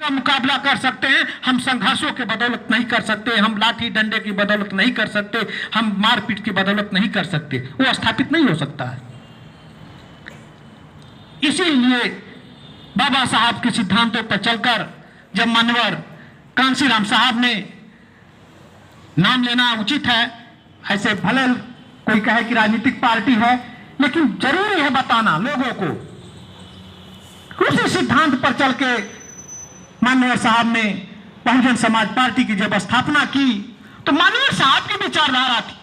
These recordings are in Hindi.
का मुकाबला कर सकते हैं, हम संघर्षों के बदौलत नहीं कर सकते, हम लाठी डंडे की बदौलत नहीं कर सकते, हम मारपीट की बदौलत नहीं कर सकते। वो स्थापित नहीं हो सकता है। इसीलिए बाबा साहब के सिद्धांतों पर चलकर जब मानवर कांसीराम साहब ने नाम लेना उचित है, ऐसे भले कोई कहे कि राजनीतिक पार्टी है, लेकिन जरूरी है बताना लोगों को। उसी सिद्धांत पर चल के मानवर साहब ने बहुजन समाज पार्टी की जब स्थापना की तो मानवर साहब की विचारधारा थी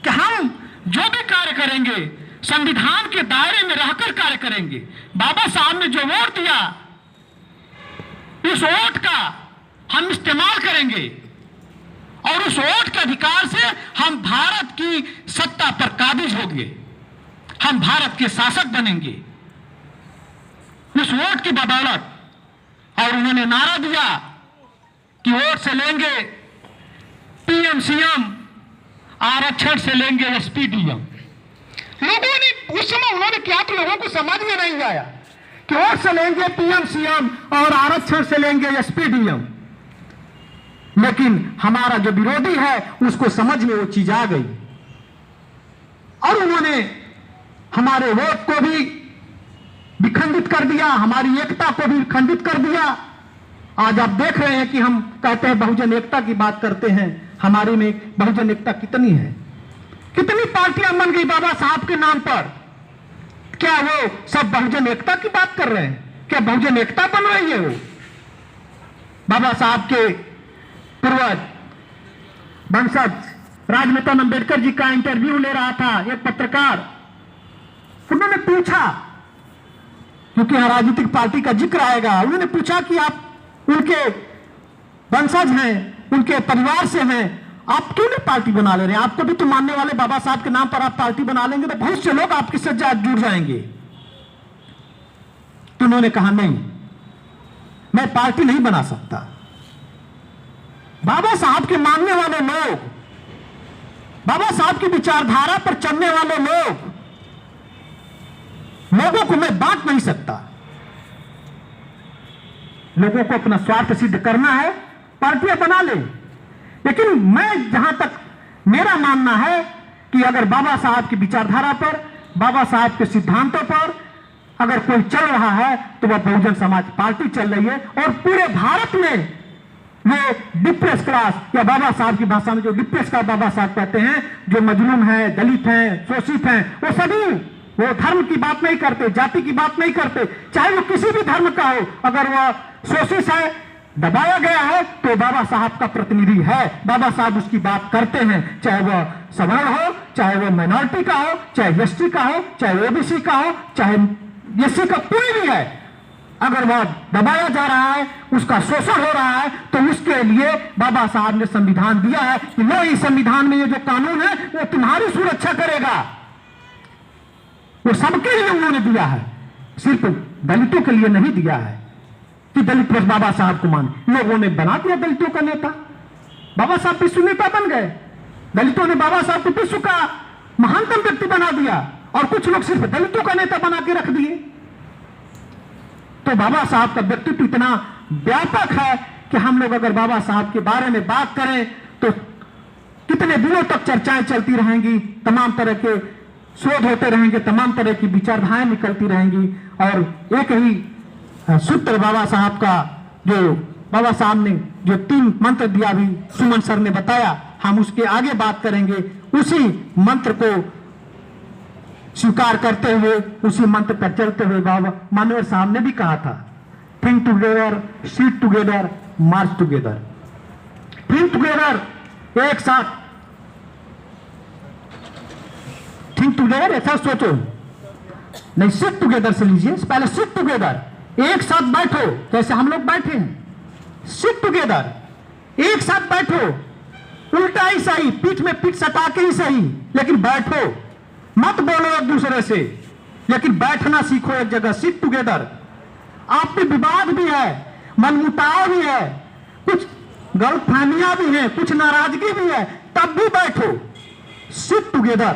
कि हम जो भी कार्य करेंगे संविधान के दायरे में रहकर कार्य करेंगे। बाबा साहब ने जो वोट दिया उस वोट का हम इस्तेमाल करेंगे और उस वोट के अधिकार से हम भारत की सत्ता पर काबिज होंगे, हम भारत के शासक बनेंगे उस वोट की बदौलत। और उन्होंने नारा दिया कि वोट से लेंगे पीएम सीएम, आरक्षण से लेंगे एसपीडीएम। लोगों ने उस समय उन्होंने किया तो लोगों को समझ में नहीं आया कि वोट से लेंगे पीएम सीएम और आरक्षण से लेंगे एसपीडीएम, लेकिन हमारा जो विरोधी है उसको समझ में वो चीज आ गई और उन्होंने हमारे वोट को भी विखंडित कर दिया, हमारी एकता को भी खंडित कर दिया। आज आप देख रहे हैं कि हम कहते हैं बहुजन एकता की बात करते हैं, हमारे में बहुजन एकता कितनी है, कितनी पार्टियां बन गई बाबा साहब के नाम पर। क्या वो सब बहुजन एकता की बात कर रहे हैं? क्या बहुजन एकता बन रही है? वो बाबा साहब के पूर्वज वंशज राजनेता अम्बेडकर जी का इंटरव्यू ले रहा था एक पत्रकार। उन्होंने पूछा, क्योंकि यहां राजनीतिक पार्टी का जिक्र आएगा, उन्होंने पूछा कि आप उनके वंशज हैं, उनके परिवार से हैं, आप क्यों नहीं पार्टी बना ले रहे हैं? आपको भी तो मानने वाले बाबा साहब के नाम पर आप पार्टी बना लेंगे तो बहुत से लोग आपके साथ जुड़ जाएंगे। तो उन्होंने कहा नहीं, मैं पार्टी नहीं बना सकता। बाबा साहब के मानने वाले लोग, बाबा साहब की विचारधारा पर चलने वाले लोगों को मैं बांट नहीं सकता। लोगों को अपना स्वार्थ सिद्ध करना है, पार्टियां बना ले, लेकिन मैं जहां तक मेरा मानना है कि अगर बाबा साहब की विचारधारा पर, बाबा साहब के सिद्धांतों पर अगर कोई चल रहा है तो वह बहुजन समाज पार्टी चल रही है। और पूरे भारत में वो डिप्रेस क्लास, या बाबा साहब की भाषा में जो डिप्रेस क्लास बाबा साहब कहते हैं, जो मजलूम है, दलित हैं, शोषित हैं, वो सभी, वो धर्म की बात नहीं करते, जाति की बात नहीं करते, चाहे वो किसी भी धर्म का हो, अगर वह शोषित है, दबाया गया है तो बाबा साहब का प्रतिनिधि है। बाबा साहब उसकी बात करते हैं, चाहे वह सवर्ण हो, चाहे वह माइनॉरिटी का हो, चाहे एसटी का हो, चाहे ओबीसी का हो, चाहे एससी का, कोई भी है, अगर वह दबाया जा रहा है, उसका शोषण हो रहा है, तो उसके लिए बाबा साहब ने संविधान दिया है कि लो, इस संविधान में ये जो कानून है वो तुम्हारी सुरक्षा करेगा। वो सबके लिए उन्होंने दिया है, सिर्फ दलितों के लिए नहीं दिया है कि दलित बस बाबा साहब को माने। लोगों ने बना दिया दलितों का नेता, बाबा साहब विश्व नेता बन गए। दलितों ने बाबा साहब को विश्व का महानतम व्यक्ति बना दिया और कुछ लोग सिर्फ दलितों का नेता बना के रख दिए। तो बाबा साहब का व्यक्तित्व इतना व्यापक है कि हम लोग अगर बाबा साहब के बारे में बात करें तो कितने दिनों तक चर्चाएं चलती रहेंगी, तमाम तरह के शोध होते रहेंगे, तमाम तरह की विचारधाराएं निकलती रहेंगी। और एक ही सूत्र बाबा साहब का, जो बाबा साहब ने जो 3 मंत्र दिया, भी सुमन सर ने बताया, हम उसके आगे बात करेंगे। उसी मंत्र को स्वीकार करते हुए, उसी मंत्र पर चलते हुए बाबा मानवर साहब ने भी कहा था, थिंक टुगेदर, सीट टुगेदर, मार्च टुगेदर। थिंक टुगेदर, एक साथ थिंक टुगेदर, ऐसा सोचो नहीं, सिट टुगेदर से लीजिए, पहले सिट टुगेदर, एक साथ बैठो, जैसे हम लोग बैठे हैं। सिट टुगेदर, एक साथ बैठो, उल्टा ही सही, पीठ में पीठ सटा के ही सही, लेकिन बैठो, मत बोलो एक दूसरे से, लेकिन बैठना सीखो एक जगह। Sit together. आप में विवाद भी है, मनमुटाव भी है, कुछ गलतफहमियां भी हैं, कुछ नाराजगी भी है, तब भी बैठो। Sit together.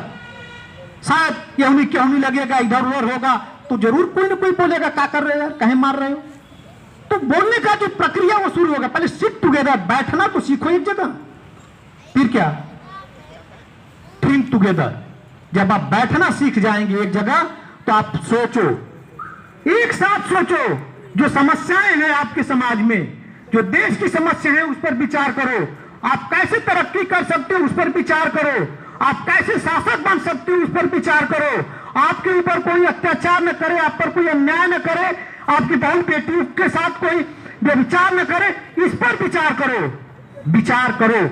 शायद केहनी केहनी लगेगा, इधर उधर होगा तो जरूर कोई ना कोई बोलेगा, क्या कर रहे हो यार, कहीं मार रहे हो, तो बोलने का जो प्रक्रिया वो शुरू होगा। पहले सिट टुगेदर, बैठना तो सीखो एक जगह, फिर क्या थिंक टुगेदर। जब आप बैठना सीख जाएंगे एक जगह तो आप सोचो, एक साथ सोचो, जो समस्याएं हैं आपके समाज में, जो देश की समस्या है उस पर विचार करो, आप कैसे तरक्की कर सकते हो उस पर विचार करो, आप कैसे शासक बन सकते हो उस पर विचार करो, आपके ऊपर कोई अत्याचार न करे, आप पर कोई अन्याय न करे, आपकी बहन बेटी के साथ कोई व्यभिचार न करे, इस पर विचार करो। विचार करो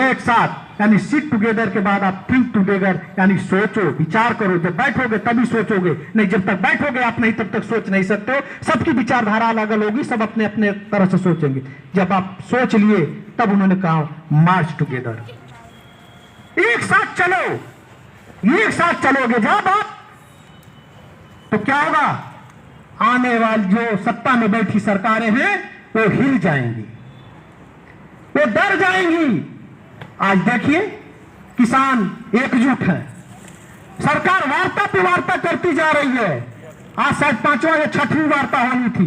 एक साथ, यानी सिट टुगेदर के बाद आप थिंक टुगेदर, यानी सोचो, विचार करो। जब बैठोगे तभी सोचोगे, नहीं जब तक बैठोगे आप नहीं तब तक सोच नहीं सकते हो। सबकी विचारधारा अलग अलग होगी, सब अपने अपने तरह से सोचेंगे। जब आप सोच लिए तब उन्होंने कहा मार्च टुगेदर, एक साथ चलो। एक साथ चलोगे जब आप, तो क्या होगा, आने वाली जो सत्ता में बैठी सरकारें हैं वो हिल जाएंगी, वो डर जाएंगी। आज देखिए किसान एकजुट है, सरकार वार्ता पे वार्ता करती जा रही है। आज शायद 5वां या 6वीं वार्ता होनी थी,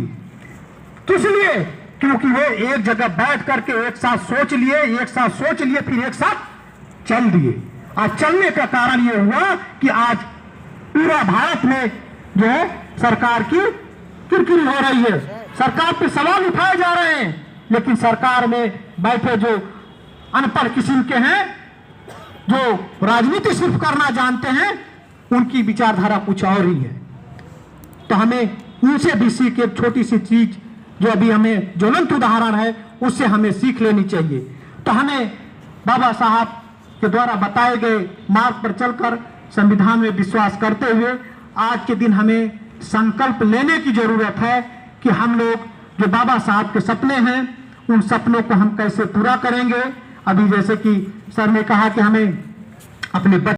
किस लिए? क्योंकि वो एक जगह बैठ करके एक साथ सोच लिए, फिर एक साथ चल दिए। आज चलने का कारण ये हुआ कि आज पूरा भारत में जो है सरकार की किरकिरी हो रही है, सरकार पे सवाल उठाए जा रहे हैं, लेकिन सरकार में बैठे जो अनपढ़ किस्म के हैं, जो राजनीति सिर्फ करना जानते हैं, उनकी विचारधारा कुछ और ही है। तो हमें उनसे भी सीख, एक छोटी सी चीज जो अभी हमें ज्वलंत उदाहरण है उससे हमें सीख लेनी चाहिए। तो हमें बाबा साहब के द्वारा बताए गए मार्ग पर चलकर संविधान में विश्वास करते हुए आज के दिन हमें संकल्प लेने की जरूरत है कि हम लोग जो बाबा साहब के सपने हैं उन सपनों को हम कैसे पूरा करेंगे। अभी जैसे कि सर ने कहा कि हमें अपने